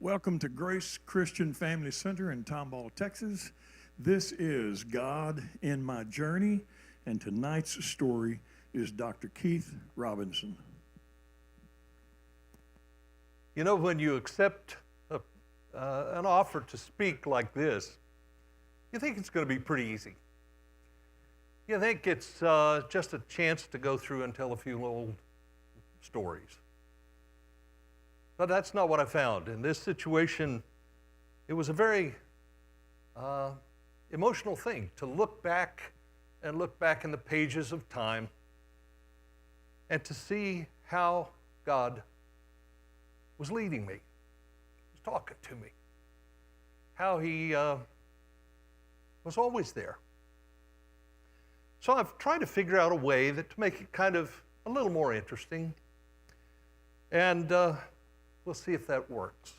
Welcome to Grace Christian Family Center in Tomball, Texas. This is God in My Journey, and tonight's story is Dr. Keith Robinson. You know, when you accept an offer to speak like this, you think it's going to be pretty easy. You think it's just a chance to go through and tell a few old stories. But that's not what I found. In this situation, it was a very emotional thing to look back in the pages of time and to see how God was leading me, was talking to me, how He was always there. So I've tried to figure out a way to make it kind of a little more interesting, and we'll see if that works.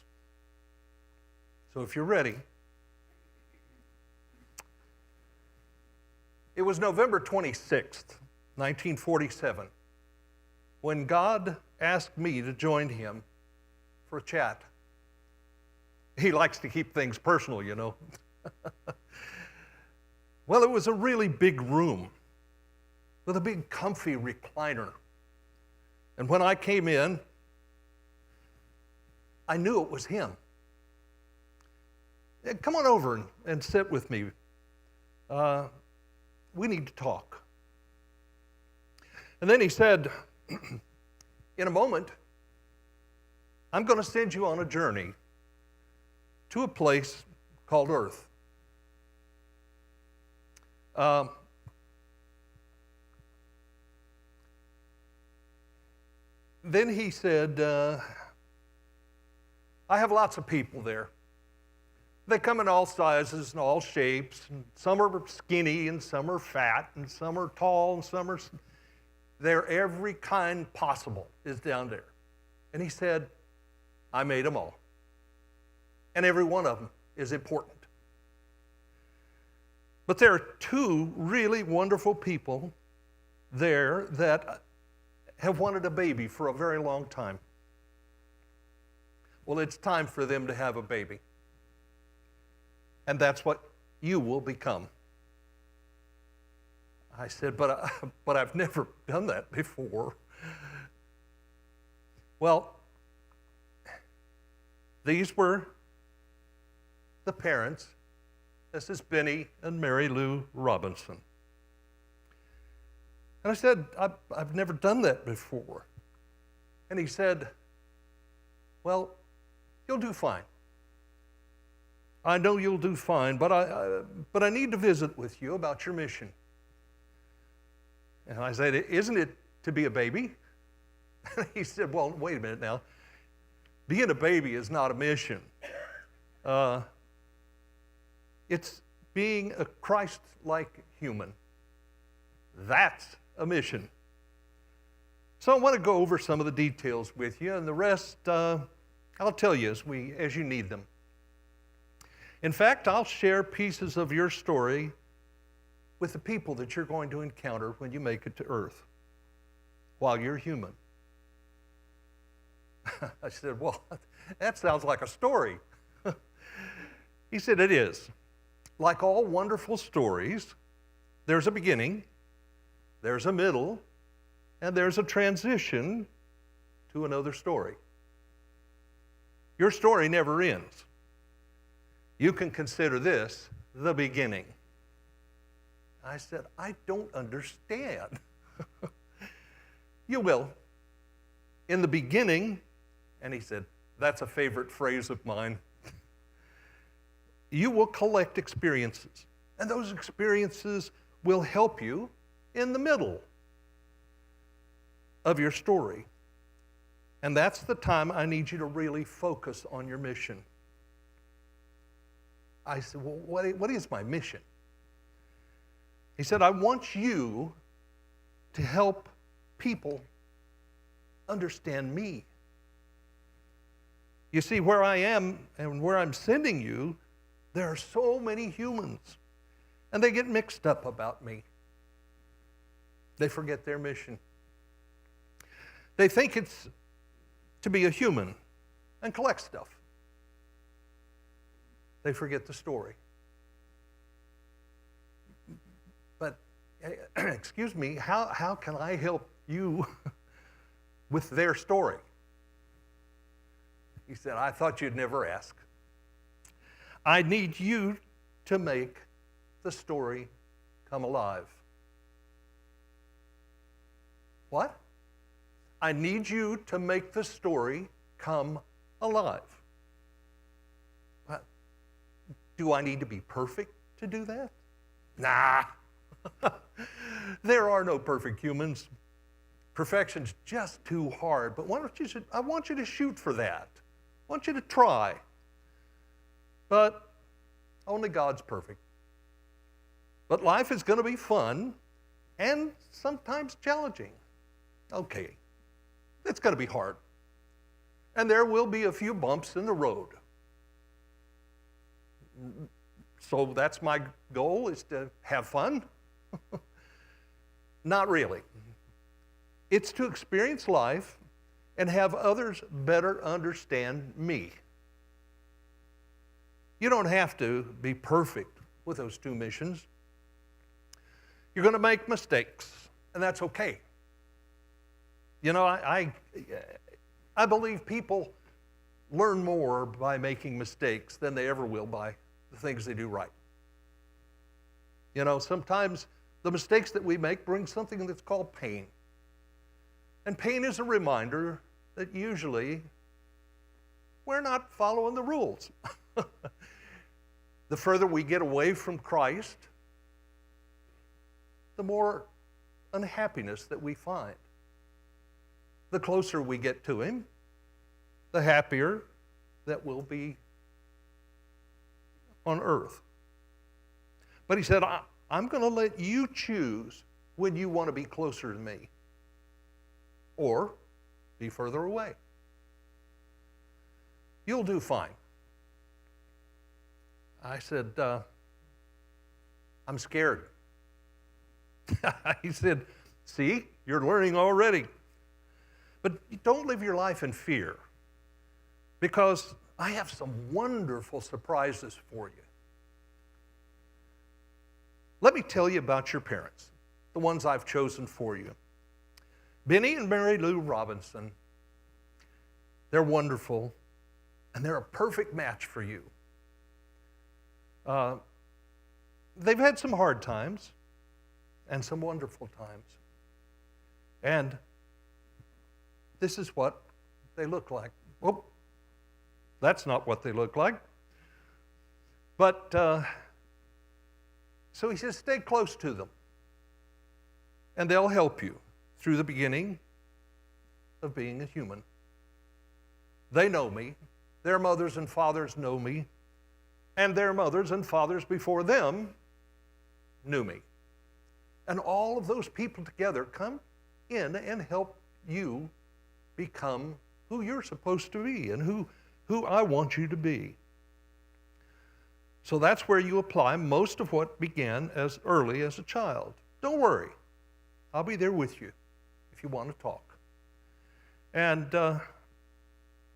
So if you're ready, it was November 26th, 1947, when God asked me to join Him for a chat. He likes to keep things personal, you know. Well, it was a really big room with a big comfy recliner. And when I came in, I knew it was Him. Come on over and sit with me. We need to talk. And then He said, in a moment, I'm going to send you on a journey to a place called Earth. Then He said, I have lots of people there. They come in all sizes and all shapes, and some are skinny and some are fat and some are tall and some are... They're every kind possible is down there. And He said, I made them all. And every one of them is important. But there are two really wonderful people there that have wanted a baby for a very long time. Well, it's time for them to have a baby. And that's what you will become. I said, but I've never done that before. Well, these were the parents. This is Benny and Mary Lou Robinson. And I said, I've never done that before. And he said, well, you'll do fine. I know you'll do fine, but I need to visit with you about your mission. And I said, isn't it to be a baby? And he said, well, wait a minute now. Being a baby is not a mission. It's being a Christ-like human. That's a mission. So I want to go over some of the details with you, and the rest I'll tell you as you need them. In fact, I'll share pieces of your story with the people that you're going to encounter when you make it to Earth while you're human. I said, well, that sounds like a story. He said, it is. Like all wonderful stories, there's a beginning, there's a middle, and there's a transition to another story. Your story never ends. You can consider this the beginning. I said, I don't understand. You will. In the beginning, and he said, that's a favorite phrase of mine, you will collect experiences. And those experiences will help you in the middle of your story. And that's the time I need you to really focus on your mission. I said, well, what is my mission? He said, I want you to help people understand me. You see, where I am and where I'm sending you, there are so many humans, and they get mixed up about me. They forget their mission. They think it's to be a human and collect stuff. they forget the story. But, excuse me, how can I help you with their story? He said, I thought you'd never ask. I need you to make the story come alive. What? I need you to make the story come alive. Do I need to be perfect to do that? Nah. There are no perfect humans. Perfection's just too hard. But I want you to shoot for that. I want you to try. But only God's perfect. But life is going to be fun and sometimes challenging. Okay, it's going to be hard. And there will be a few bumps in the road. So that's my goal, is to have fun? Not really. It's to experience life and have others better understand me. You don't have to be perfect with those two missions. You're going to make mistakes, and that's okay. You know, I believe people learn more by making mistakes than they ever will by the things they do right. You know, sometimes the mistakes that we make bring something that's called pain. And pain is a reminder that usually we're not following the rules. The further we get away from Christ, the more unhappiness that we find. The closer we get to Him, the happier that we'll be on earth. But He said, I'm going to let you choose when you want to be closer to me or be further away. You'll do fine. I said, I'm scared. He said, see, you're learning already. But don't live your life in fear, because I have some wonderful surprises for you. Let me tell you about your parents, the ones I've chosen for you. Benny and Mary Lou Robinson. They're wonderful, and they're a perfect match for you. They've had some hard times and some wonderful times. And this is what they look like. Oh, that's not what they look like. But, so he says, stay close to them. And they'll help you through the beginning of being a human. They know me. Their mothers and fathers know me. And their mothers and fathers before them knew me. And all of those people together come in and help you become who you're supposed to be and who I want you to be. So that's where you apply most of what began as early as a child. Don't worry. I'll be there with you if you want to talk. And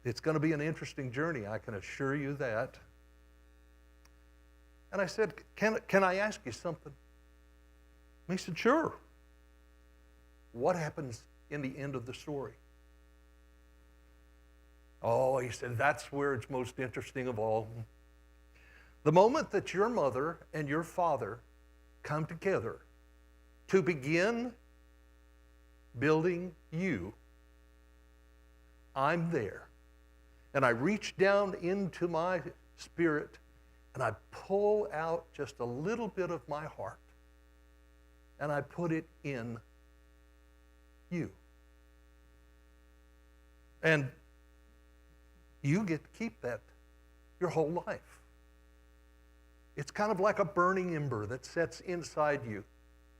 it's going to be an interesting journey, I can assure you that. And I said, can I ask you something? And he said, sure. What happens in the end of the story? Oh, he said, that's where it's most interesting of all. The moment that your mother and your father come together to begin building you, I'm there. And I reach down into my spirit and I pull out just a little bit of my heart and I put it in you. And you get to keep that your whole life. It's kind of like a burning ember that sets inside you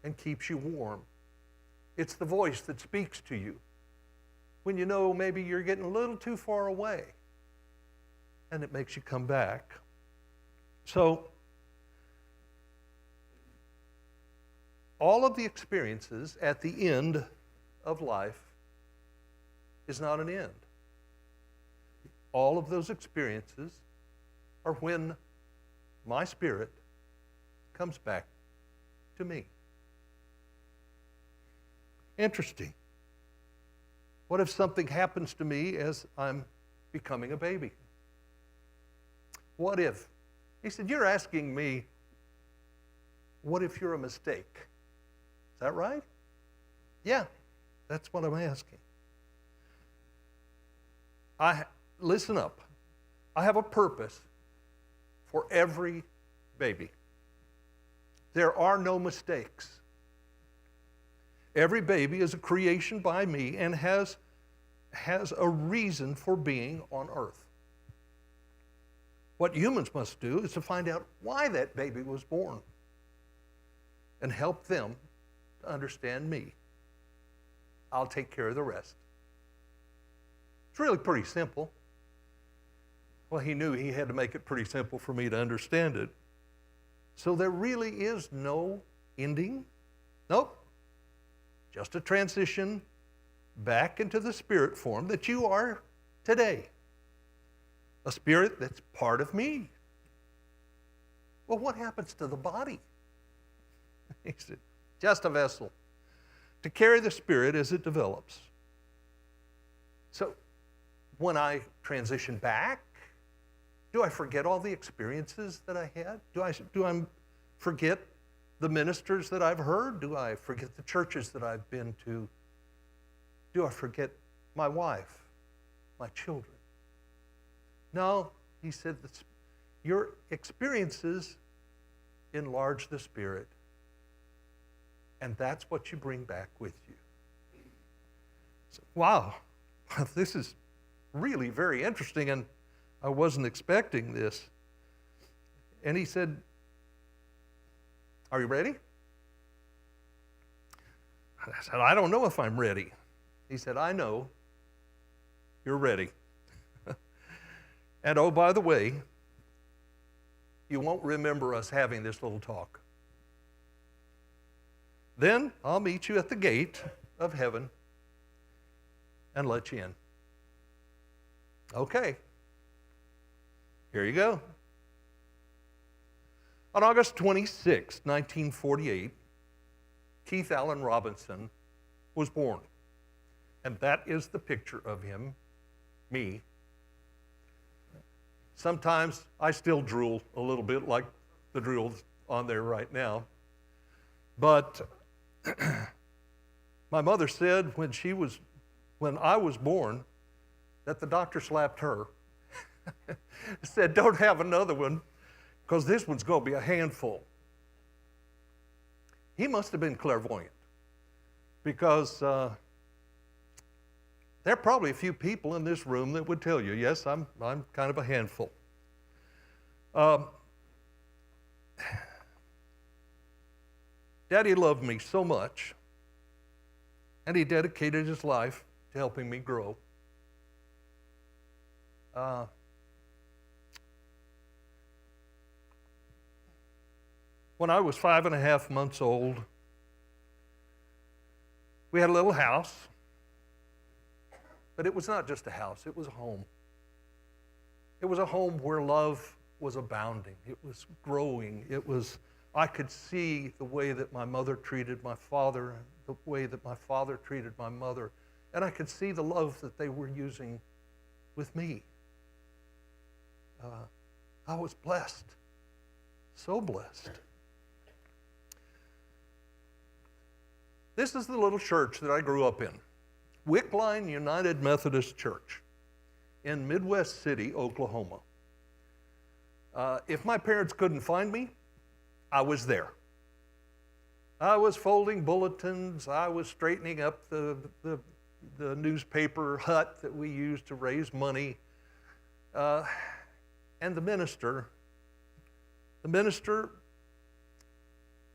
and keeps you warm. It's the voice that speaks to you when you know maybe you're getting a little too far away, and it makes you come back. So, all of the experiences at the end of life is not an end. All of those experiences are when my spirit comes back to me. Interesting. What if something happens to me as I'm becoming a baby? What if? He said, you're asking me, what if you're a mistake? Is that right? Yeah, that's what I'm asking. Listen up. I have a purpose for every baby. There are no mistakes. Every baby is a creation by me and has a reason for being on earth. What humans must do is to find out why that baby was born and help them to understand me. I'll take care of the rest. It's really pretty simple. Well, he knew he had to make it pretty simple for me to understand it. So there really is no ending. Nope. Just a transition back into the spirit form that you are today. A spirit that's part of me. Well, what happens to the body? He said, just a vessel to carry the spirit as it develops. So when I transition back, do I forget all the experiences that I had? Do I forget the ministers that I've heard? Do I forget the churches that I've been to? Do I forget my wife, my children? No, he said, your experiences enlarge the spirit, and that's what you bring back with you. So, wow, this is really very interesting, and I wasn't expecting this. And he said, are you ready? I said, I don't know if I'm ready. He said, I know you're ready. And oh, by the way, you won't remember us having this little talk. Then I'll meet you at the gate of heaven and let you in. Okay. Here you go. On August 26, 1948, Keith Allen Robinson was born. And that is the picture of him, me. Sometimes I still drool a little bit, like the drool's on there right now. But my mother said when I was born, that the doctor slapped her. Said, don't have another one, because this one's going to be a handful. He must have been clairvoyant, because there are probably a few people in this room that would tell you, yes, I'm kind of a handful. Daddy loved me so much, and he dedicated his life to helping me grow. When I was 5.5 months old, we had a little house, but it was not just a house, it was a home. It was a home where love was abounding. It was growing. I could see the way that my mother treated my father, the way that my father treated my mother, and I could see the love that they were using with me. I was blessed, so blessed. This is the little church that I grew up in, Wickline United Methodist Church in Midwest City, Oklahoma. If my parents couldn't find me, I was there. I was folding bulletins. I was straightening up the newspaper hut that we used to raise money. And the minister,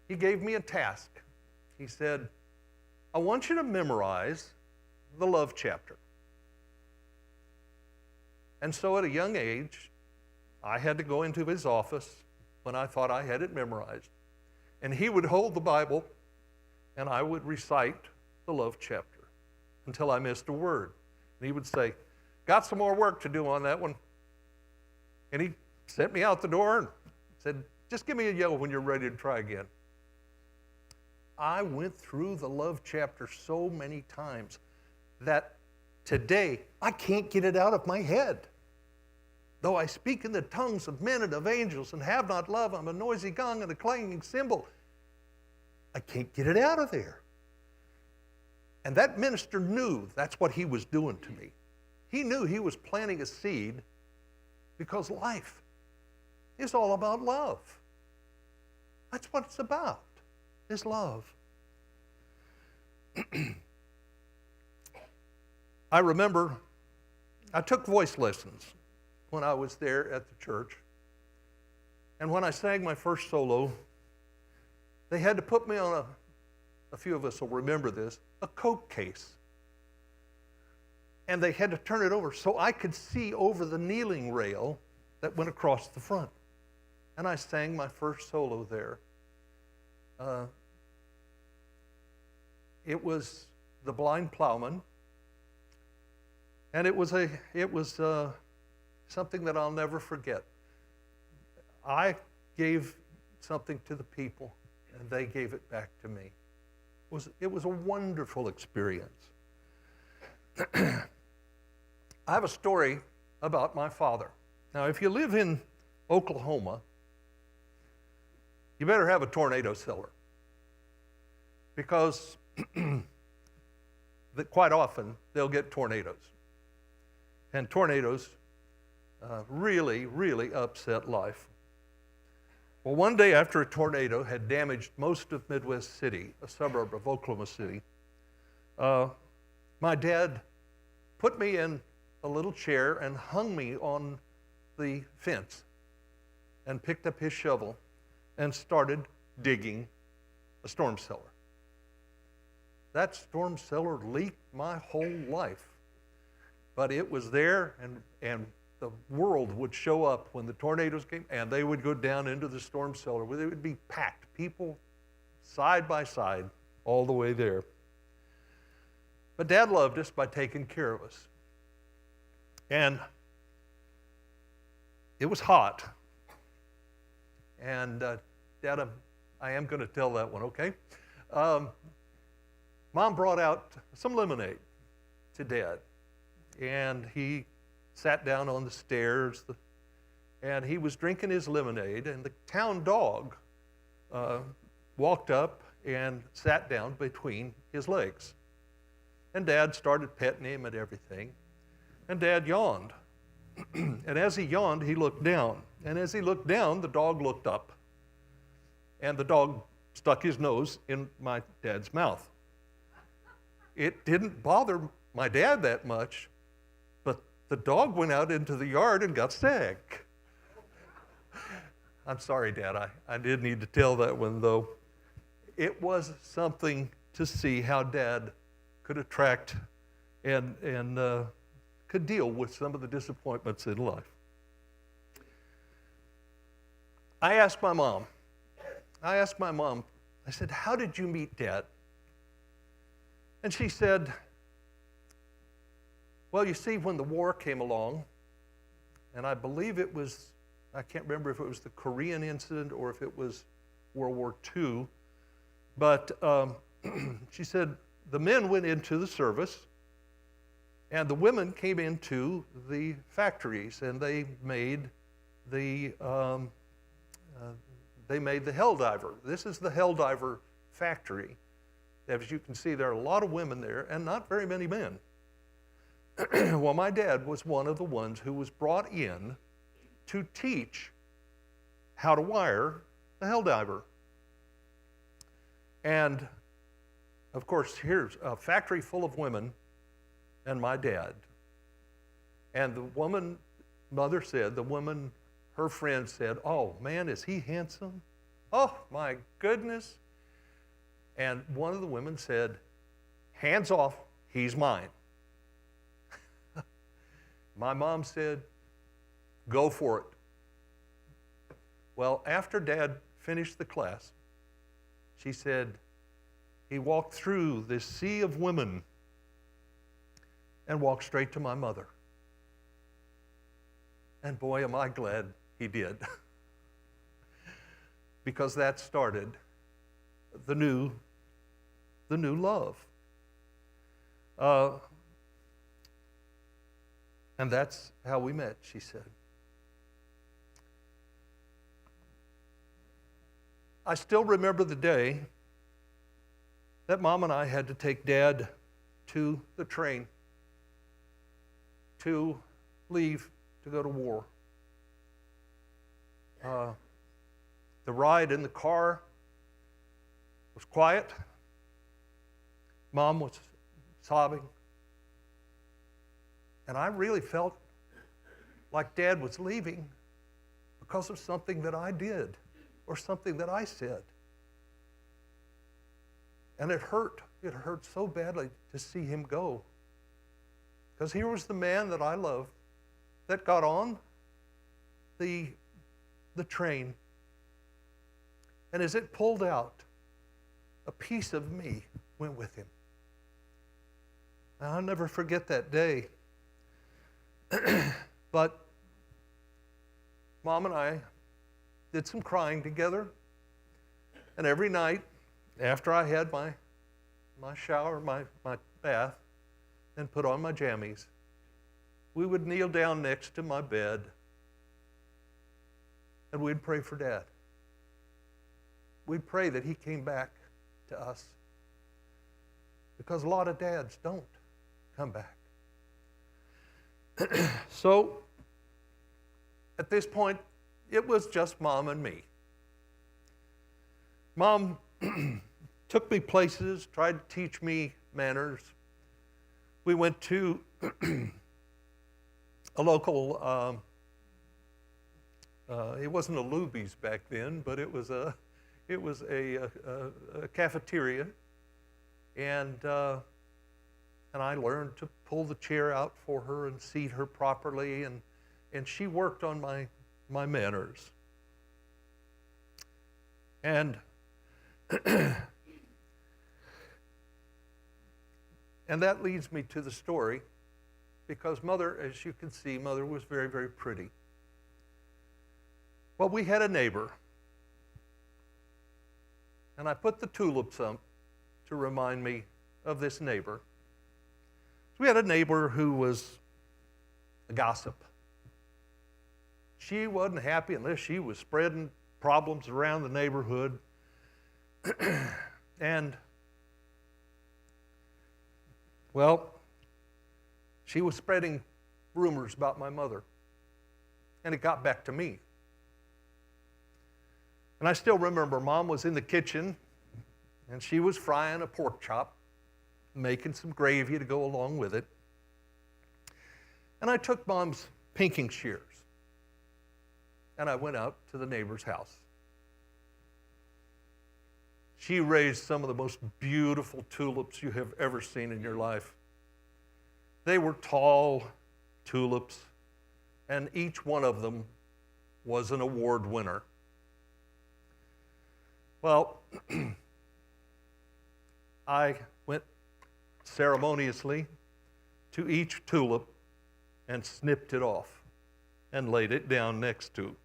he gave me a task. He said, I want you to memorize the love chapter. And so at a young age, I had to go into his office when I thought I had it memorized. And he would hold the Bible, and I would recite the love chapter until I missed a word. And he would say, got some more work to do on that one. And he sent me out the door and Said, just give me a yell when you're ready to try again. I went through the love chapter so many times that today I can't get it out of my head. Though I speak in the tongues of men and of angels and have not love, I'm a noisy gong and a clanging cymbal. I can't get it out of there. And that minister knew that's what he was doing to me. He knew he was planting a seed because life is all about love. That's what it's about, is love. I remember I took voice lessons when I was there at the church. And when I sang my first solo, they had to put me on a few of us will remember this, a Coke case. And they had to turn it over so I could see over the kneeling rail that went across the front. And I sang my first solo there. It was The Blind Plowman. And it was something that I'll never forget. I gave something to the people, and they gave it back to me. It was a wonderful experience. I have a story about my father. Now, if you live in Oklahoma, you better have a tornado cellar, because quite often they'll get tornadoes. And tornadoes really, really upset life. Well, one day after a tornado had damaged most of Midwest City, a suburb of Oklahoma City, my dad put me in a little chair and hung me on the fence and picked up his shovel and started digging a storm cellar. That storm cellar leaked my whole life. But it was there, and the world would show up when the tornadoes came, and they would go down into the storm cellar where they would be packed, people side by side all the way there. But Dad loved us by taking care of us. And it was hot. And Dad, I am going to tell that one, okay? Mom brought out some lemonade to Dad. And he sat down on the stairs, and he was drinking his lemonade, and the town dog walked up and sat down between his legs. And Dad started petting him and everything, and Dad yawned. And as he yawned, he looked down. And as he looked down, the dog looked up, and the dog stuck his nose in my dad's mouth. It didn't bother my dad that much, but the dog went out into the yard and got sick. I'm sorry, Dad, I did need to tell that one, though. It was something to see how Dad could attract and could deal with some of the disappointments in life. I asked my mom, I said, how did you meet Dad? And she said, well, you see, when the war came along, and I believe it was, I can't remember if it was the Korean incident or if it was World War II, but she said the men went into the service and the women came into the factories, and they made the Helldiver. This is the Helldiver factory. As you can see, there are a lot of women there and not very many men. Well, my dad was one of the ones who was brought in to teach how to wire the Helldiver. And, of course, here's a factory full of women and my dad. And the woman, mother said, her friend said, oh, man, is he handsome? Oh, my goodness. And one of the women said, hands off, he's mine. My mom said, go for it. Well, after Dad finished the class, she said, he walked through this sea of women and walked straight to my mother. And boy, am I glad he did. because that started the new love. And that's how we met, she said. I still remember the day that Mom and I had to take Dad to the train to leave to go to war. The ride in the car was quiet. Mom was sobbing. And I really felt like Dad was leaving because of something that I did or something that I said. And it hurt. It hurt so badly to see him go. Because here was the man that I loved that got on the train. And as it pulled out, a piece of me went with him. And I'll never forget that day. But Mom and I did some crying together. And every night, after I had my shower, my bath, and put on my jammies, we would kneel down next to my bed and we'd pray for Dad. We'd pray that he came back to us, because a lot of dads don't come back. So, at this point, it was just Mom and me. Mom took me places, tried to teach me manners. We went to a local, it wasn't a Luby's back then, but it was a cafeteria, and I learned to pull the chair out for her and seat her properly, and she worked on my manners. And and that leads me to the story, because Mother, as you can see, Mother was very, very pretty. Well, we had a neighbor, and I put the tulips up to remind me of this neighbor. We had a neighbor who was a gossip. She wasn't happy unless she was spreading problems around the neighborhood. And, well, she was spreading rumors about my mother. And it got back to me. And I still remember Mom was in the kitchen, and she was frying a pork chop, making some gravy to go along with it. And I took Mom's pinking shears, and I went out to the neighbor's house. She raised some of the most beautiful tulips you have ever seen in your life. They were tall tulips, and each one of them was an award winner. Well, I went ceremoniously to each tulip and snipped it off and laid it down next to.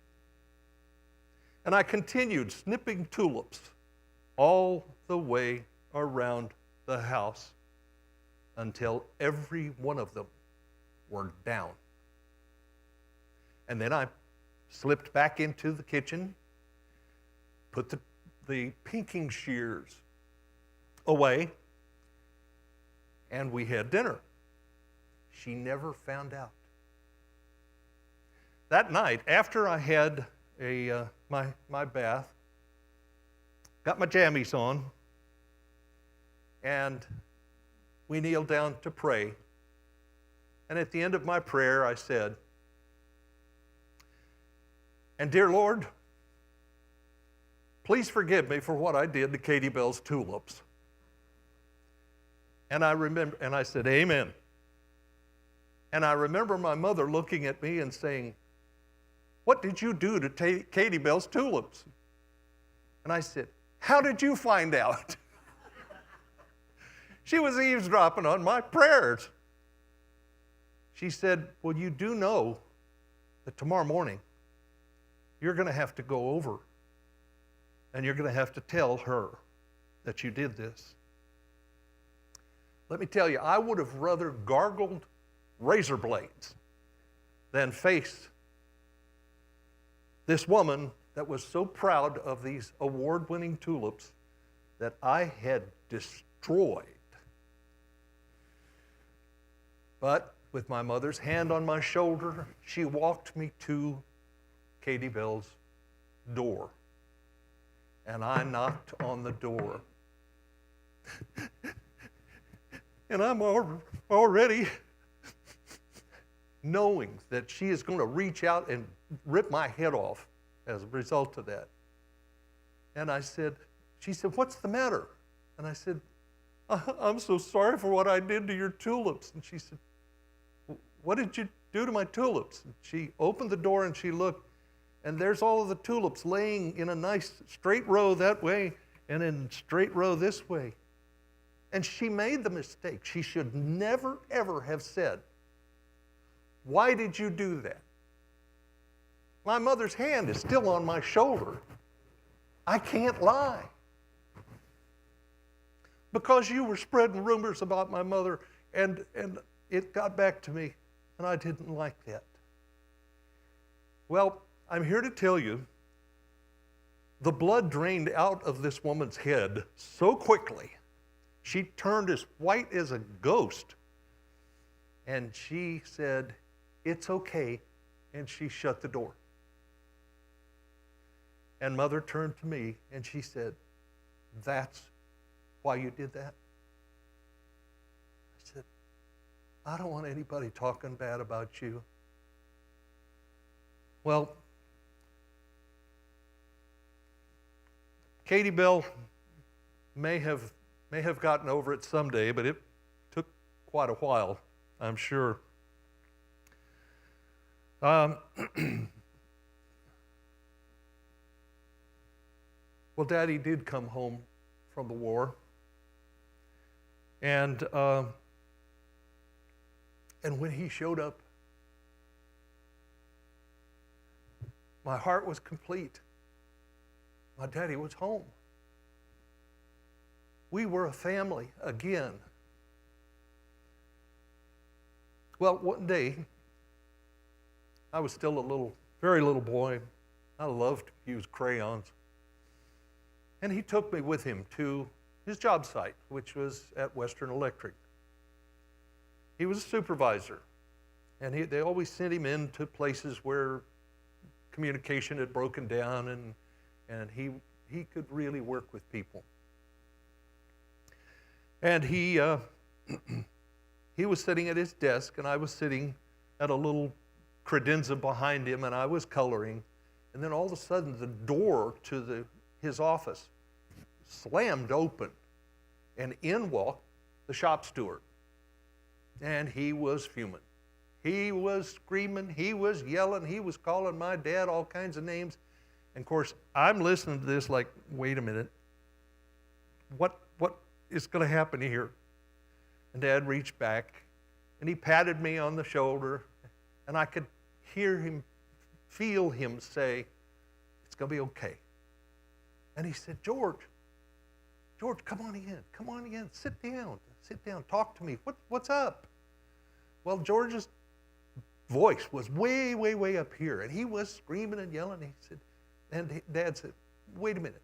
And I continued snipping tulips all the way around the house until every one of them were down. And then I slipped back into the kitchen, put the pinking shears away, and we had dinner. She never found out. That night, after I had my bath, got my jammies on, and we kneeled down to pray. And at the end of my prayer, I said, "And dear Lord, please forgive me for what I did to Katie Bell's tulips." And I said, "Amen." And I remember my mother looking at me and saying, "What did you do to Katie Bell's tulips?" And I said, "How did you find out?" She was eavesdropping on my prayers. She said, "Well, you do know that tomorrow morning you're going to have to go over and you're going to have to tell her that you did this. Let me tell you, I would have rather gargled razor blades than face this woman that was so proud of these award-winning tulips that I had destroyed. But with my mother's hand on my shoulder, she walked me to Katie Bell's door. And I knocked on the door. And I'm already knowing that she is going to reach out and rip my head off as a result of that. And she said, "What's the matter?" And I said, "I'm so sorry for what I did to your tulips." And she said, "What did you do to my tulips?" And she opened the door and she looked, and there's all of the tulips laying in a nice straight row that way and in straight row this way. And she made the mistake. She should never, ever have said, "Why did you do that?" My mother's hand is still on my shoulder. I can't lie. Because you were spreading rumors about my mother, and it got back to me, and I didn't like that. Well, I'm here to tell you, the blood drained out of this woman's head so quickly, she turned as white as a ghost, and she said, "It's okay," and she shut the door. And Mother turned to me and she said, "That's why you did that?" I said, "I don't want anybody talking bad about you." Well, Katie Bell may have gotten over it someday, but it took quite a while, I'm sure. Well, Daddy did come home from the war, and when he showed up, my heart was complete. My daddy was home. We were a family again. Well, one day, I was still a very little boy. I loved to use crayons. And he took me with him to his job site, which was at Western Electric. He was a supervisor, and they always sent him into places where communication had broken down, and he could really work with people. And he was sitting at his desk, and I was sitting at a little credenza behind him, and I was coloring. And then all of a sudden, the door to his office slammed open, and in walked the shop steward. And he was fuming. He was screaming, he was yelling, he was calling my dad all kinds of names. And of course, I'm listening to this like, wait a minute, what is going to happen here? And Dad reached back, and he patted me on the shoulder, and I could feel him say, "It's going to be okay." And he said, George, come on in, sit down, talk to me. What's up?" Well, George's voice was way, way, way up here, and he was screaming and yelling. He said, and Dad said, "Wait a minute,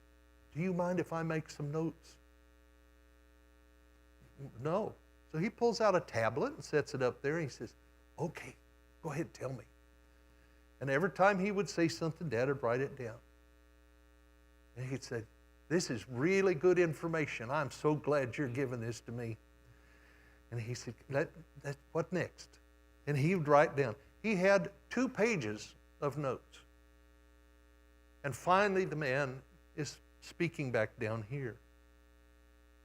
do you mind if I make some notes?" No. So he pulls out a tablet and sets it up there, and he says, "Okay, go ahead, tell me." And every time he would say something, Dad would write it down. And he'd say, "This is really good information. I'm so glad you're giving this to me." And he said, "What next?" And he would write down. He had 2 pages of notes. And finally, the man is speaking back down here.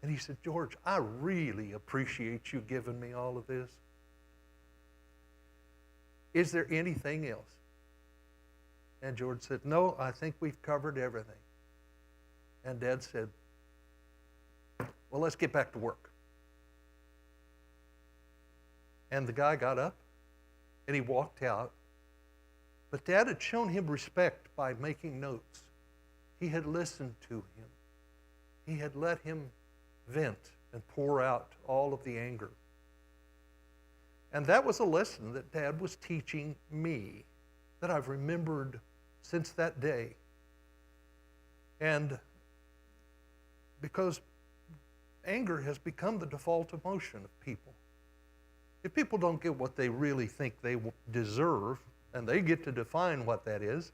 And he said, "George, I really appreciate you giving me all of this. Is there anything else?" And George said, "No, I think we've covered everything." And Dad said, "Well, let's get back to work." And the guy got up and he walked out. But Dad had shown him respect by making notes. he had listened to him. He had let him vent and pour out all of the anger. And that was a lesson that Dad was teaching me that I've remembered since that day. And because anger has become the default emotion of people. If people don't get what they really think they deserve, and they get to define what that is,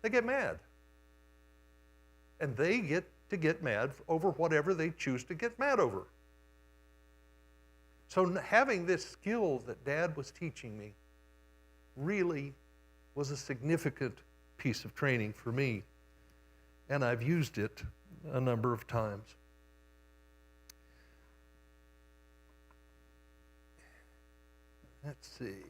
they get mad. And they get to get mad over whatever they choose to get mad over. So having this skill that Dad was teaching me really was a significant piece of training for me, and I've used it a number of times. Let's see.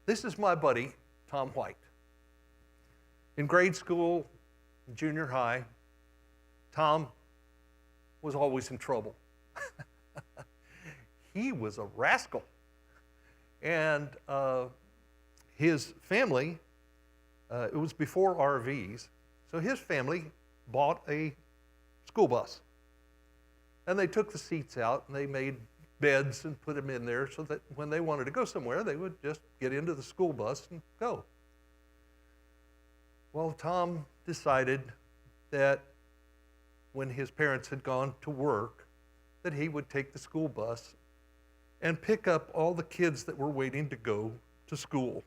This is my buddy, Tom White. In grade school, junior high, Tom was always in trouble. He was a rascal. And his family, it was before RVs, so his family bought a school bus. And they took the seats out and they made beds and put them in there so that when they wanted to go somewhere, they would just get into the school bus and go. Well, Tom decided that when his parents had gone to work, that he would take the school bus and pick up all the kids that were waiting to go to school.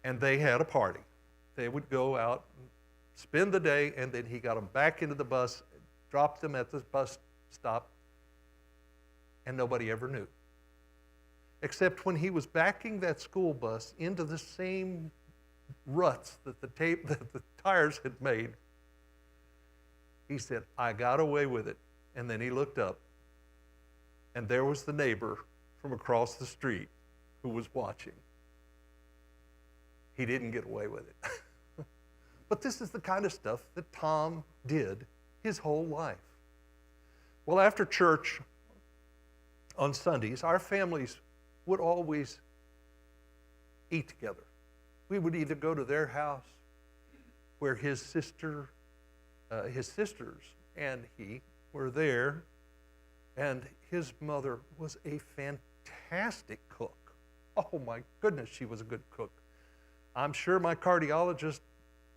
And they had a party. They would go out and spend the day, and then he got them back into the bus, dropped them at the bus stop, and nobody ever knew. Except when he was backing that school bus into the same ruts that the tires had made, he said, "I got away with it." And then he looked up, and there was the neighbor from across the street who was watching. He didn't get away with it. But this is the kind of stuff that Tom did his whole life. Well, after church on Sundays, our families would always eat together. We would either go to their house where his sisters and he were there, and his mother was a fantastic cook. Oh my goodness, she was a good cook. I'm sure my cardiologist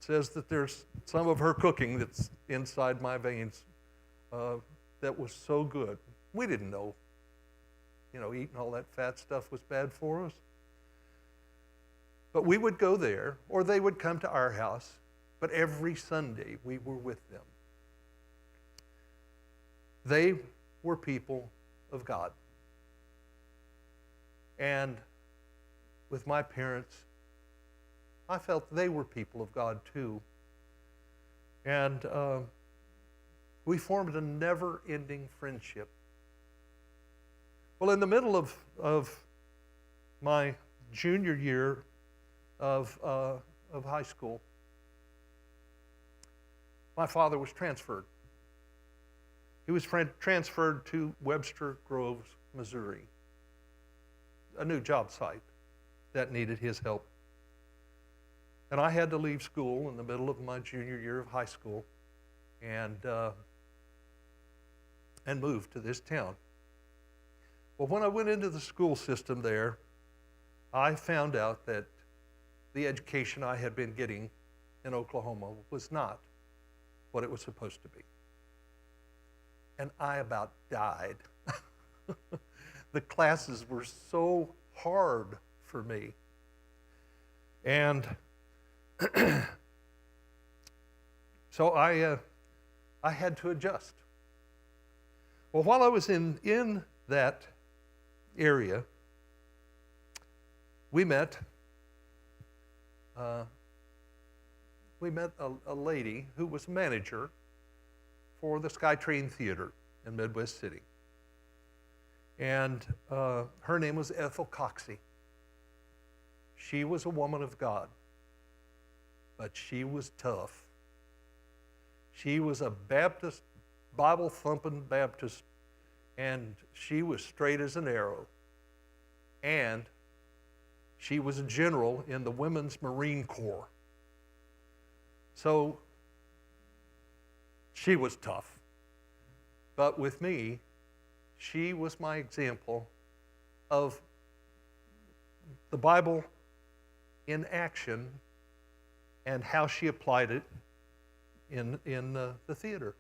says that there's some of her cooking that's inside my veins that was so good. We didn't know, eating all that fat stuff was bad for us. But we would go there, or they would come to our house, but every Sunday we were with them. They were people of God. And with my parents, I felt they were people of God too. And we formed a never-ending friendship. Well, in the middle of my junior year of high school, my father was transferred. He was transferred to Webster Groves, Missouri, a new job site that needed his help. And I had to leave school in the middle of my junior year of high school and move to this town. Well, when I went into the school system there, I found out that the education I had been getting in Oklahoma was not what it was supposed to be. And I about died. The classes were so hard for me. And so I had to adjust. Well, while I was in that area, we met a lady who was manager for the SkyTrain Theater in Midwest City. And her name was Ethel Coxey. She was a woman of God, but she was tough. She was a Baptist, Bible-thumping Baptist, and she was straight as an arrow. And She was a general in the Women's Marine Corps. So she was tough. But with me, she was my example of the Bible in action and how she applied it in the theater.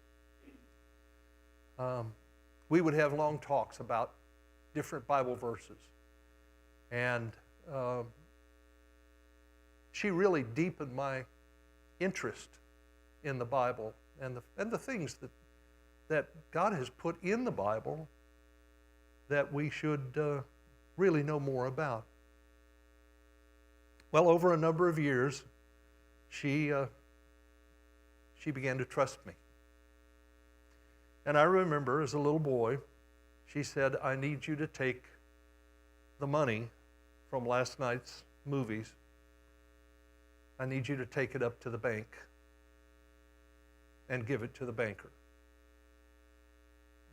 We would have long talks about different Bible verses. And she really deepened my interest in the Bible and the things that God has put in the Bible that we should really know more about. Well, over a number of years, she began to trust me. And I remember as a little boy, she said, I need you to take the money from last night's movies. I need you to take it up to the bank and give it to the banker.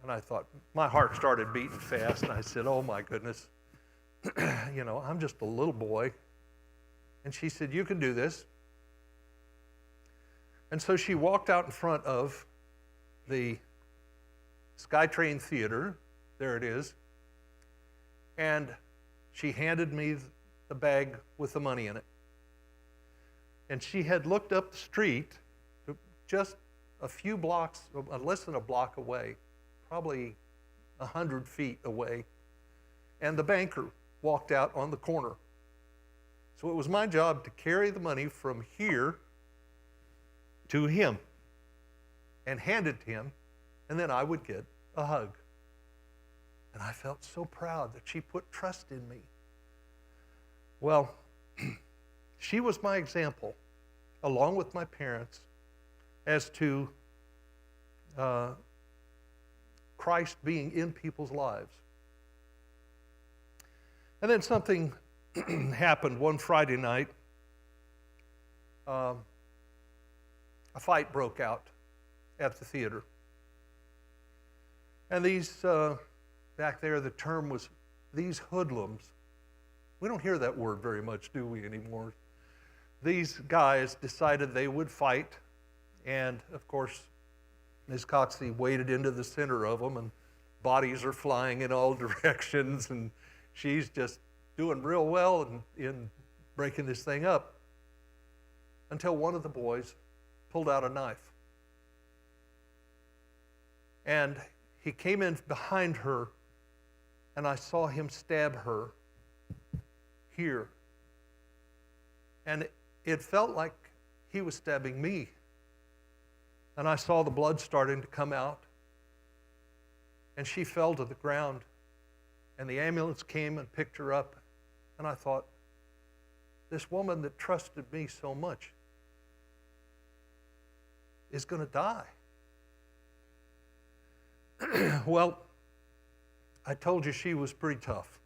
And I thought, my heart started beating fast, and I said, oh my goodness, I'm just a little boy. And she said, you can do this. And so she walked out in front of the SkyTrain Theater, there it is, and she handed me the bag with the money in it. And she had looked up the street, just a few blocks, less than a block away, probably 100 feet away, and the banker walked out on the corner. So it was my job to carry the money from here to him and hand it to him, and then I would get a hug. And I felt so proud that she put trust in me. Well, she was my example, along with my parents, as to Christ being in people's lives. And then something happened one Friday night. A fight broke out at the theater. And these, back there, the term was these hoodlums. We don't hear that word very much, do we, anymore? These guys decided they would fight, and of course, Ms. Coxey waded into the center of them, and bodies are flying in all directions, and she's just doing real well in breaking this thing up, until one of the boys pulled out a knife. And he came in behind her, and I saw him stab her here. And it felt like he was stabbing me. And I saw the blood starting to come out. And she fell to the ground. And the ambulance came and picked her up. And I thought, this woman that trusted me so much is going to die. Well, I told you she was pretty tough.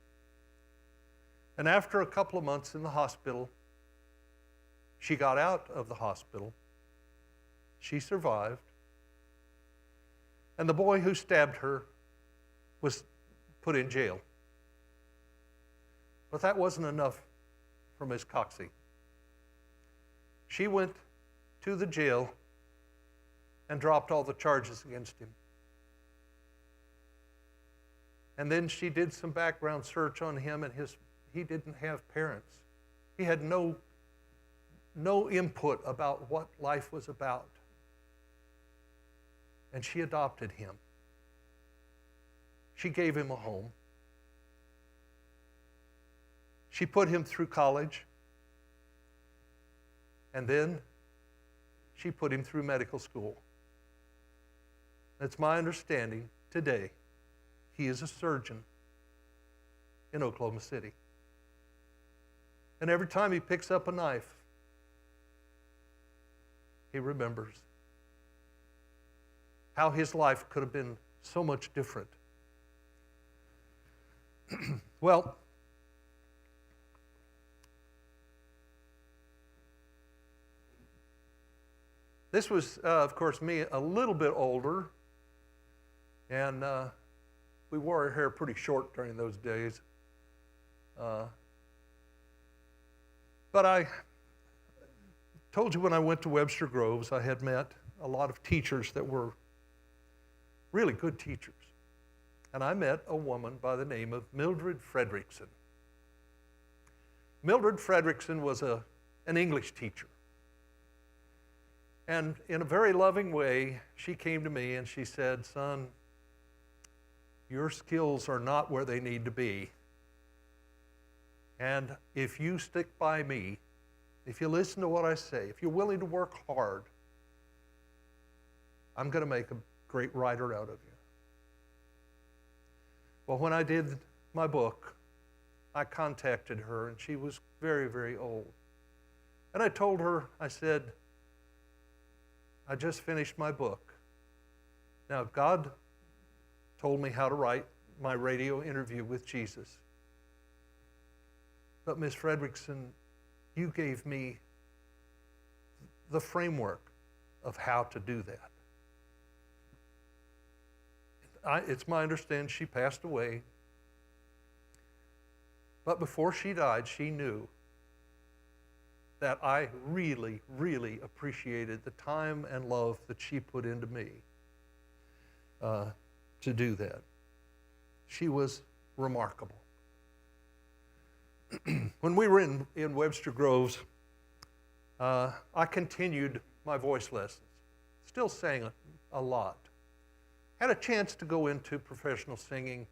And after a couple of months in the hospital, she got out of the hospital. She survived. And the boy who stabbed her was put in jail. But that wasn't enough for Ms. Coxey. She went to the jail and dropped all the charges against him. And then she did some background search on him, and he didn't have parents. He had no input about what life was about. And she adopted him. She gave him a home. She put him through college. And then she put him through medical school. It's my understanding today he is a surgeon in Oklahoma City. And every time he picks up a knife, he remembers how his life could have been so much different. Well, this was, of course, me a little bit older, and we wore our hair pretty short during those days. But I told you when I went to Webster Groves, I had met a lot of teachers that were really good teachers. And I met a woman by the name of Mildred Fredrickson. Mildred Fredrickson was an English teacher. And in a very loving way, she came to me and she said, "Son, your skills are not where they need to be. And if you stick by me, if you listen to what I say, if you're willing to work hard, I'm going to make a great writer out of you." Well, when I did my book, I contacted her, and she was very, very old. And I told her, I said, "I just finished my book. Now, God told me how to write my radio interview with Jesus. But Miss Fredrickson, you gave me the framework of how to do that." It's my understanding she passed away. But before she died, she knew that I really, really appreciated the time and love that she put into me to do that. She was remarkable. When we were in Webster Groves, I continued my voice lessons, still sang a lot. Had a chance to go into professional singing,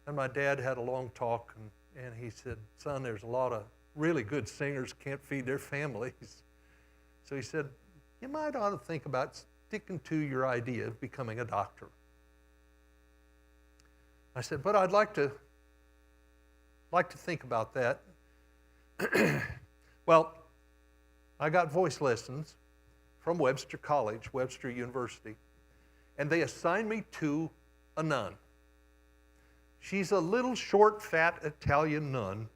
and my dad had a long talk, and he said, "Son, there's a lot of really good singers can't feed their families." So he said, "You might ought to think about sticking to your idea of becoming a doctor." I said, "But I'd like to think about that." Well, I got voice lessons from Webster College, Webster University, and they assigned me to a nun. She's a little short, fat Italian nun,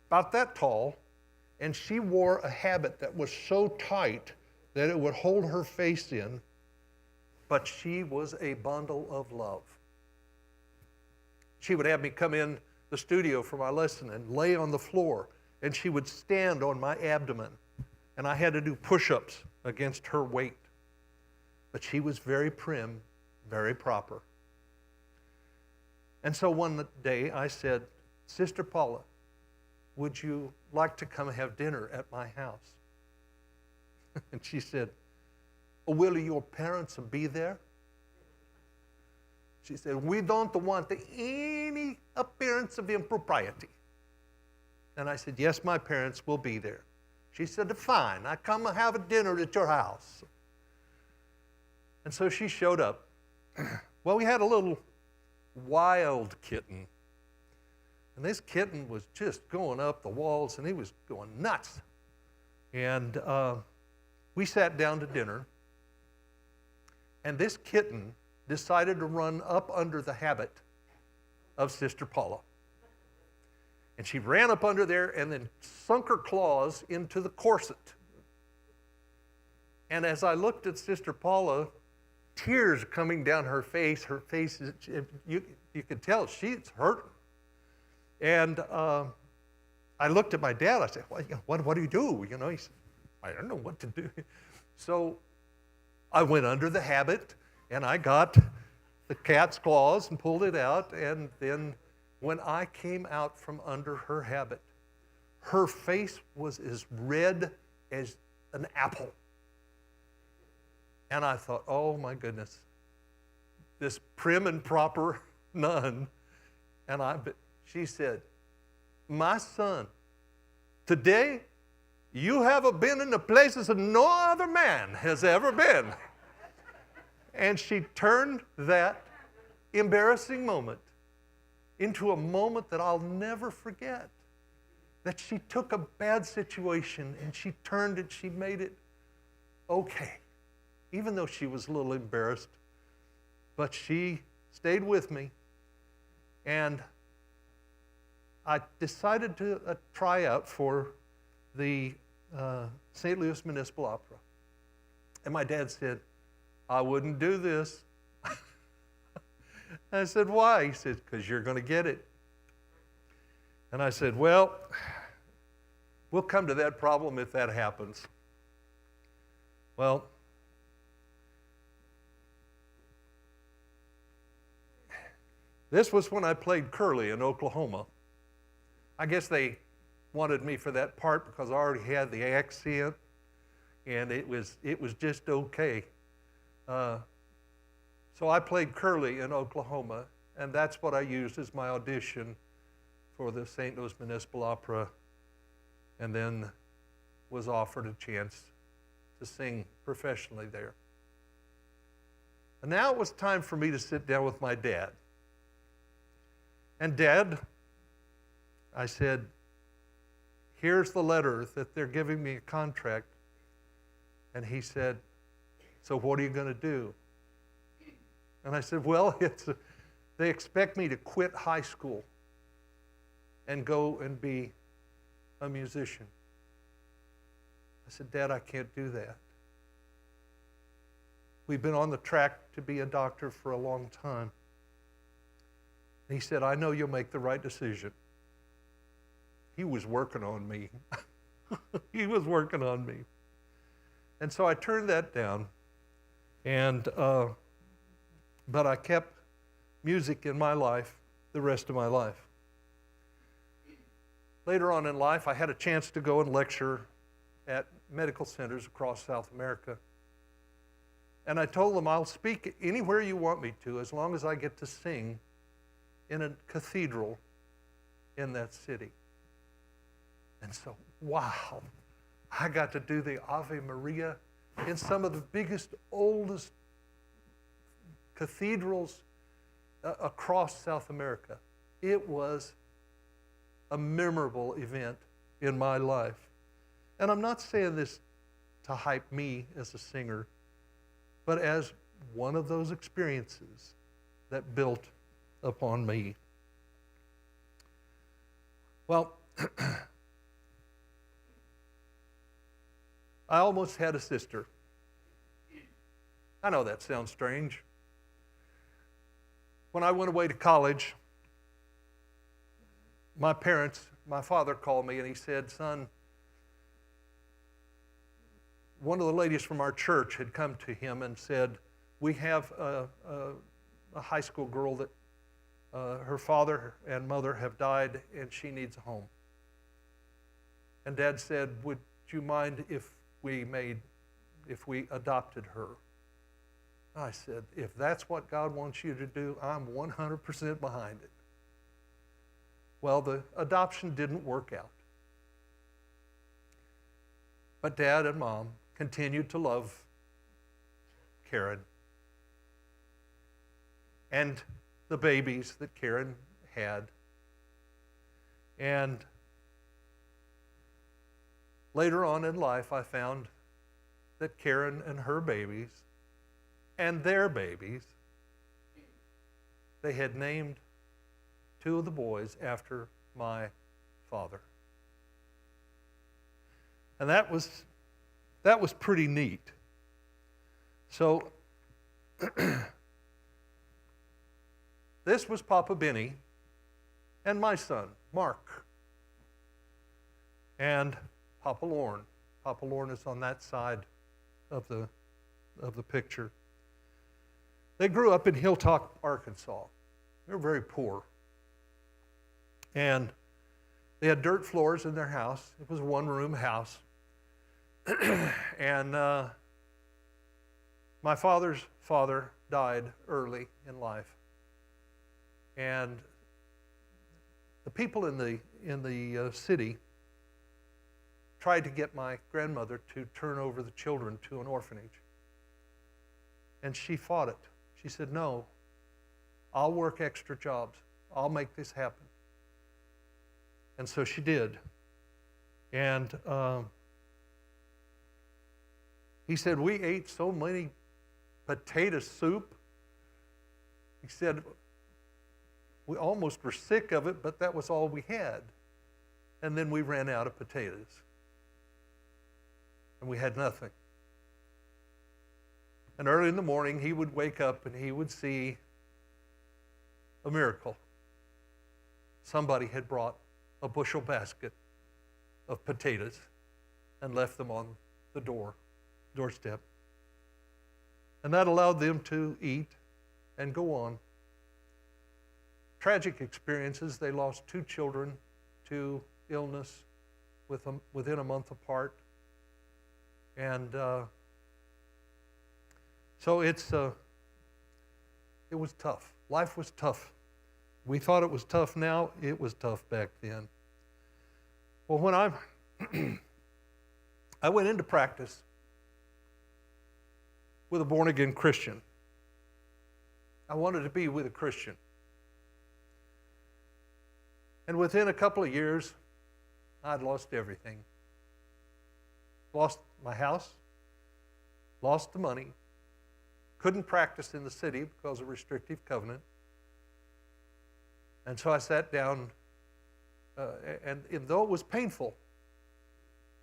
about that tall, and she wore a habit that was so tight that it would hold her face in, but she was a bundle of love. She would have me come in the studio for my lesson and lay on the floor, and she would stand on my abdomen, and I had to do push-ups against her weight. But she was very prim, very proper. And so one day I said, "Sister Paula, would you like to come have dinner at my house?" And she said, "Oh, will your parents be there?" She said, "We don't want any appearance of impropriety." And I said, "Yes, my parents will be there." She said, "Fine, I come and have a dinner at your house." And so she showed up. Well, we had a little wild kitten. And this kitten was just going up the walls, and he was going nuts. And we sat down to dinner. And this kitten decided to run up under the habit of Sister Paula. And she ran up under there and then sunk her claws into the corset. And as I looked at Sister Paula, tears coming down her face is, you could tell she's hurting. And I looked at my dad. I said, what do you do? You know, he said, "I don't know what to do." So I went under the habit, and I got the cat's claws and pulled it out. And then when I came out from under her habit, her face was as red as an apple. And I thought, oh my goodness, this prim and proper nun. And she said, "My son, today you have been in the places that no other man has ever been." And she turned that embarrassing moment into a moment that I'll never forget. That she took a bad situation and she turned it, she made it okay. Even though she was a little embarrassed, but she stayed with me, and I decided to try out for the St. Louis Municipal Opera. And my dad said, "I wouldn't do this." I said, "Why?" He said, "Because you're going to get it." And I said, "Well, We'll come to that problem if that happens. Well, this was when I played Curly in Oklahoma. I guess they wanted me for that part because I already had the accent, and it was just okay. So I played Curly in Oklahoma, and that's what I used as my audition for the St. Louis Municipal Opera, and then was offered a chance to sing professionally there. And now it was time for me to sit down with my dad. And Dad, I said, here's the letter that they're giving me a contract. And he said, so what are you going to do? And I said, well, they expect me to quit high school and go and be a musician. I said, Dad, I can't do that. We've been on the track to be a doctor for a long time. And he said, I know you'll make the right decision. He was working on me. He was working on me. And so I turned that down, but I kept music in my life the rest of my life. Later on in life, I had a chance to go and lecture at medical centers across South America. And I told them, I'll speak anywhere you want me to as long as I get to sing in a cathedral in that city. And so, wow, I got to do the Ave Maria in some of the biggest, oldest cathedrals across South America. It was a memorable event in my life. And I'm not saying this to hype me as a singer, but as one of those experiences that built upon me. Well, I almost had a sister. I know that sounds strange. When I went away to college, my father called me and he said, son, one of the ladies from our church had come to him and said, we have a high school girl that her father and mother have died and she needs a home. And Dad said, would you mind if we adopted her? I said, if that's what God wants you to do, I'm 100% behind it. Well, the adoption didn't work out. But Dad and Mom continued to love Karen and the babies that Karen had. And later on in life, I found that Karen and her babies and their babies, they had named two of the boys after my father. And that was pretty neat. So this was Papa Benny and my son, Mark. And Papa Lorne. Papa Lorne is on that side of the picture. They grew up in Hilltop, Arkansas. They were very poor. And they had dirt floors in their house. It was a one-room house. And my father's father died early in life. And the people in the city tried to get my grandmother to turn over the children to an orphanage. And she fought it. She said, no, I'll work extra jobs. I'll make this happen. And so she did. And he said, we ate so many potato soup. He said, we almost were sick of it, but that was all we had. And then we ran out of potatoes. And we had nothing. And early in the morning, he would wake up and he would see a miracle. Somebody had brought a bushel basket of potatoes and left them on the doorstep. And that allowed them to eat and go on. Tragic experiences. They lost 2 children to illness within a month apart. And so it was tough. Life was tough. We thought it was tough now. It was tough back then. Well, when I went into practice with a born-again Christian. I wanted to be with a Christian. And within a couple of years, I'd lost everything. Lost my house, lost the money, couldn't practice in the city because of restrictive covenant. And so I sat down, and though it was painful,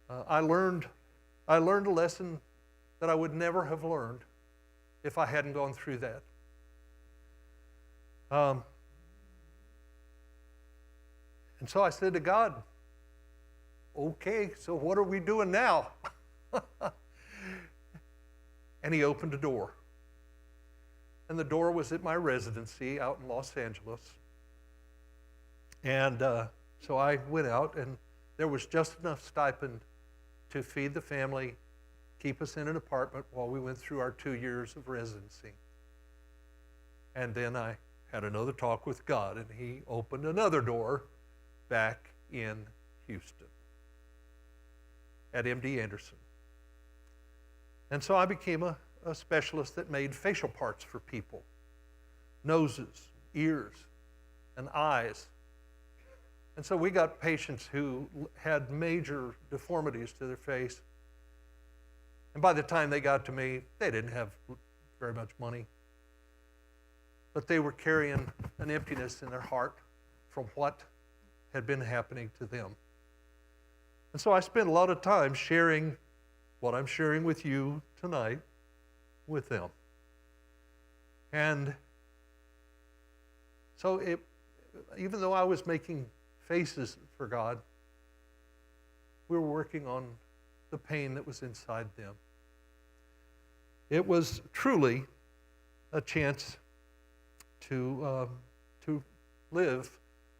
I learned a lesson that I would never have learned if I hadn't gone through that. And so I said to God, okay, so what are we doing now? And he opened a door. And the door was at my residency out in Los Angeles. And so I went out, and there was just enough stipend to feed the family, keep us in an apartment while we went through our 2 years of residency. And then I had another talk with God, and he opened another door back in Houston at MD Anderson. And so I became a specialist that made facial parts for people, noses, ears, and eyes. And so we got patients who had major deformities to their face. And by the time they got to me, they didn't have very much money. But they were carrying an emptiness in their heart from what had been happening to them. And so I spent a lot of time sharing what I'm sharing with you tonight with them. And so even though I was making faces for God, we were working on the pain that was inside them. It was truly a chance to live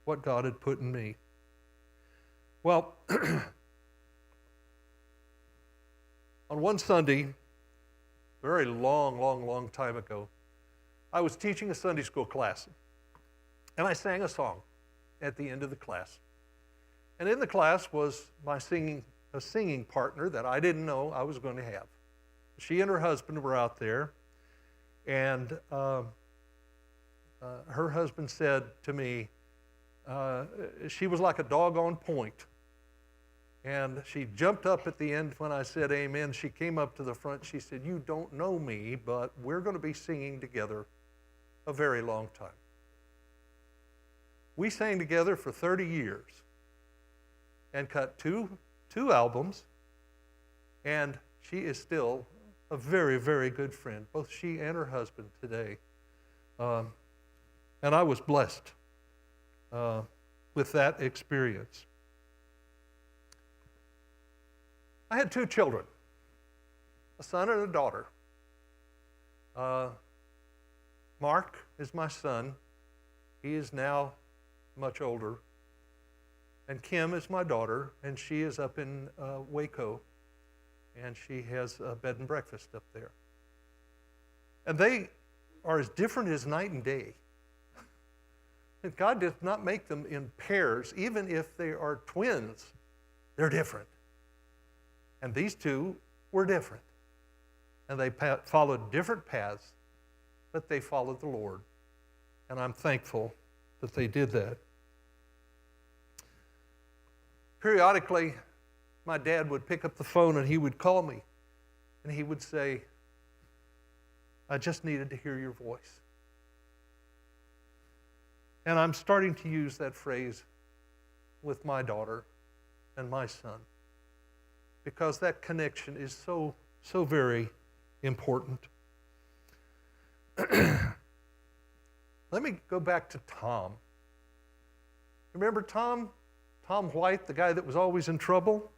what God had put in me. Well, on one Sunday, very long time ago, I was teaching a Sunday school class, and I sang a song at the end of the class. And in the class was a singing partner that I didn't know I was going to have. She and her husband were out there, and her husband said to me, she was like a dog on point. And she jumped up at the end when I said amen. She came up to the front. She said, "You don't know me, but we're going to be singing together a very long time." We sang together for 30 years and cut two albums, and she is still a very, very good friend, both she and her husband today. And I was blessed with that experience. I had 2 children, a son and a daughter. Mark is my son. He is now much older. And Kim is my daughter, and she is up in Waco, and she has a bed and breakfast up there. And they are as different as night and day. And God did not make them in pairs. Even if they are twins, they're different. And these 2 were different. And they followed different paths, but they followed the Lord. And I'm thankful that they did that. Periodically, my dad would pick up the phone and he would call me. And he would say, "I just needed to hear your voice." And I'm starting to use that phrase with my daughter and my son, because that connection is so very important. Let me go back to Tom. Remember Tom? Tom White, the guy that was always in trouble?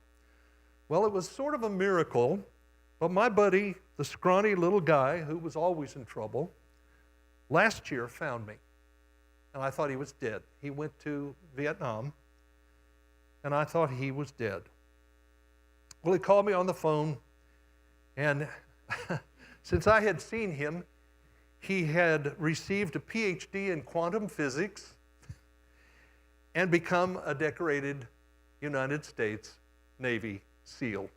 Well, it was sort of a miracle, but my buddy, the scrawny little guy who was always in trouble, last year found me, and I thought he was dead. He went to Vietnam, and I thought he was dead. Well, he called me on the phone, and since I had seen him, he had received a PhD in quantum physics and become a decorated United States Navy SEAL.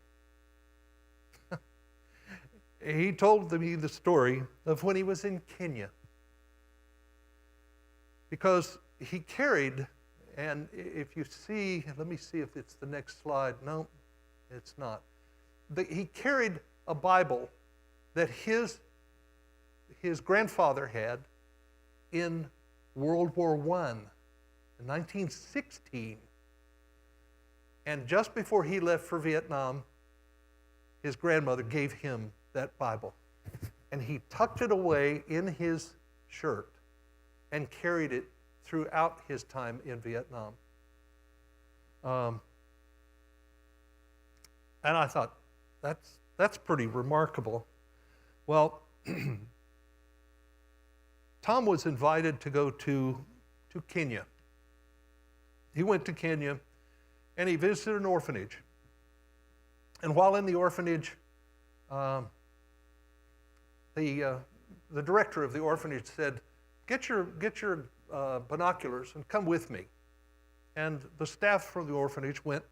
He told me the story of when he was in Kenya. Because he carried, and if you see, let me see if it's the next slide. No, it's not. He carried a Bible that his grandfather had in World War I in 1916. And just before he left for Vietnam, his grandmother gave him that Bible. And he tucked it away in his shirt and carried it throughout his time in Vietnam. And I thought, that's pretty remarkable. Well, Tom was invited to go to Kenya. He went to Kenya and he visited an orphanage. And while in the orphanage, the director of the orphanage said, get your binoculars and come with me. And the staff from the orphanage went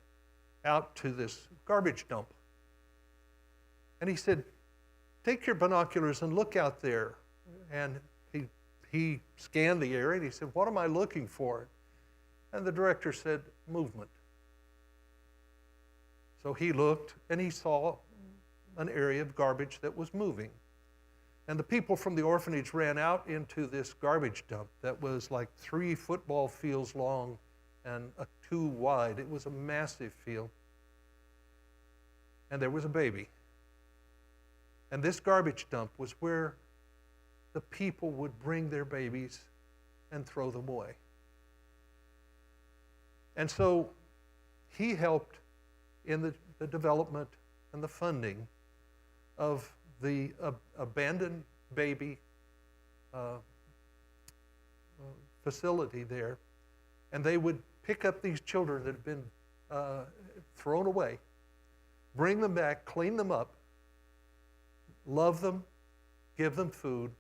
out to this garbage dump. And he said, take your binoculars and look out there. And he scanned the area and he said, what am I looking for? And the director said, movement. So he looked and he saw an area of garbage that was moving. And the people from the orphanage ran out into this garbage dump that was like 3 football fields long and 2 wide. It was a massive field. And there was a baby. And this garbage dump was where the people would bring their babies and throw them away. And so he helped in the development and the funding of the abandoned baby facility there. And they would pick up these children that had been thrown away, bring them back, clean them up, love them, give them food.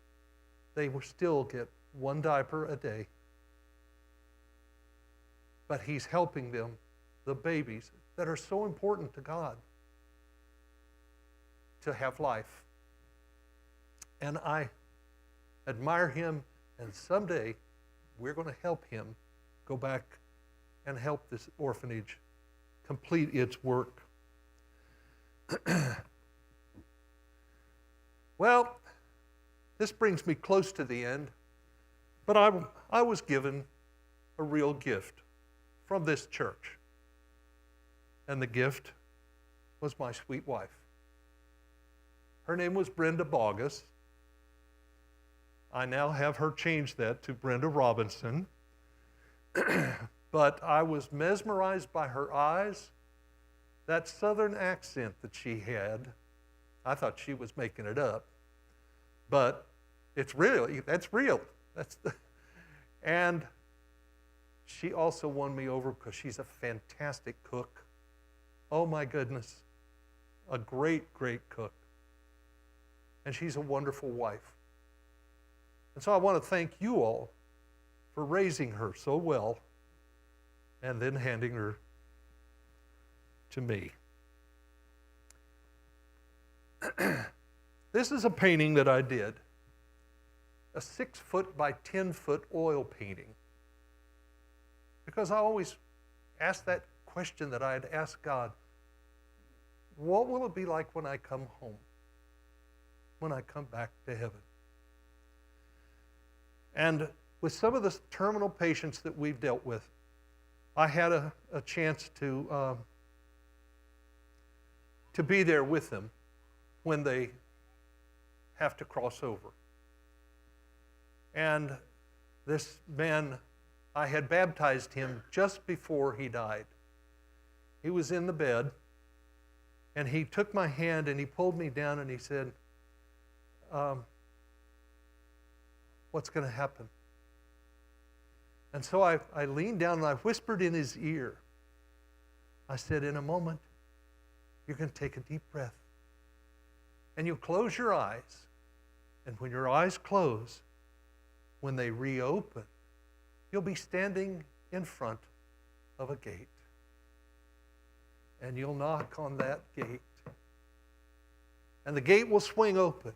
They would still get 1 diaper a day. But he's helping them, the babies that are so important to God, to have life. And I admire him, and someday we're going to help him go back and help this orphanage complete its work. Well, this brings me close to the end, but I was given a real gift from this church. And the gift was my sweet wife. Her name was Brenda Bogus. I now have her change that to Brenda Robinson. But I was mesmerized by her eyes, that southern accent that she had. I thought she was making it up. But that's real. And she also won me over because she's a fantastic cook. Oh my goodness. A great, great cook. And she's a wonderful wife. And so I want to thank you all for raising her so well and then handing her to me. This is a painting that I did, a 6-foot by 10-foot oil painting. Because I always asked that question that I had asked God, what will it be like when I come home? When I come back to heaven? And with some of the terminal patients that we've dealt with, I had a chance to be there with them when they have to cross over. And this man, I had baptized him just before he died. He was in the bed, and he took my hand and he pulled me down and he said, what's going to happen? And so I leaned down and I whispered in his ear. I said, in a moment, you're going to take a deep breath. And you'll close your eyes. And when your eyes close, when they reopen, you'll be standing in front of a gate. And you'll knock on that gate. And the gate will swing open.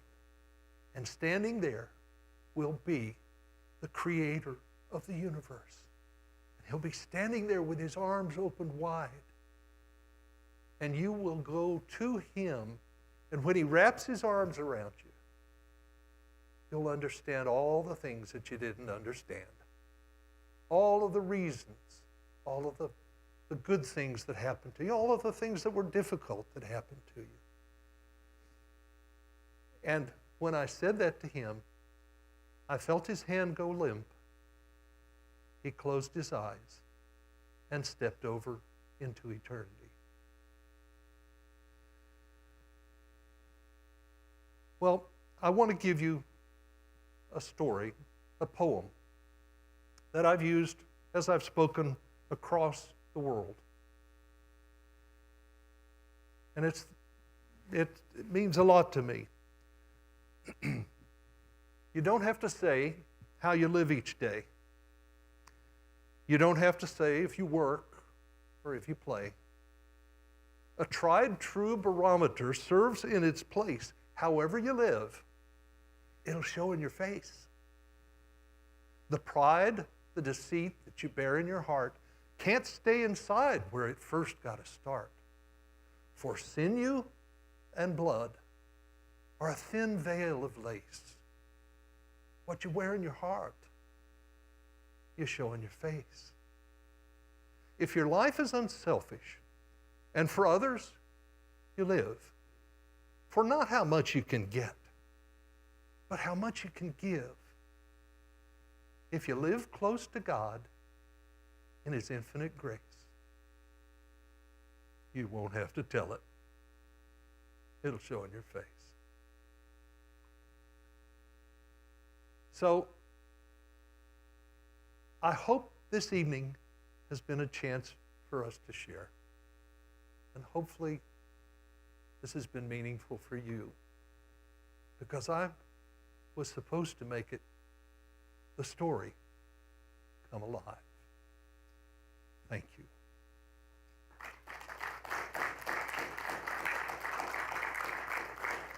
And standing there will be the Creator of the universe. And he'll be standing there with his arms open wide. And you will go to him. And when he wraps his arms around you, you'll understand all the things that you didn't understand. All of the reasons, all of the good things that happened to you, all of the things that were difficult that happened to you. And when I said that to him, I felt his hand go limp. He closed his eyes and stepped over into eternity. Well, I want to give you a story, a poem, that I've used as I've spoken across the world. And it means a lot to me. You don't have to say how you live each day. You don't have to say if you work or if you play. A tried true barometer serves in its place. However you live, it'll show in your face. The pride, the deceit that you bear in your heart can't stay inside where it first got to start. For sinew and blood are a thin veil of lace. What you wear in your heart, you show in your face. If your life is unselfish, and for others you live, for not how much you can get, but how much you can give. If you live close to God in his infinite grace, you won't have to tell it. It'll show in your face. So, I hope this evening has been a chance for us to share. And hopefully, this has been meaningful for you. Because I was supposed to make it, the story, come alive. Thank you.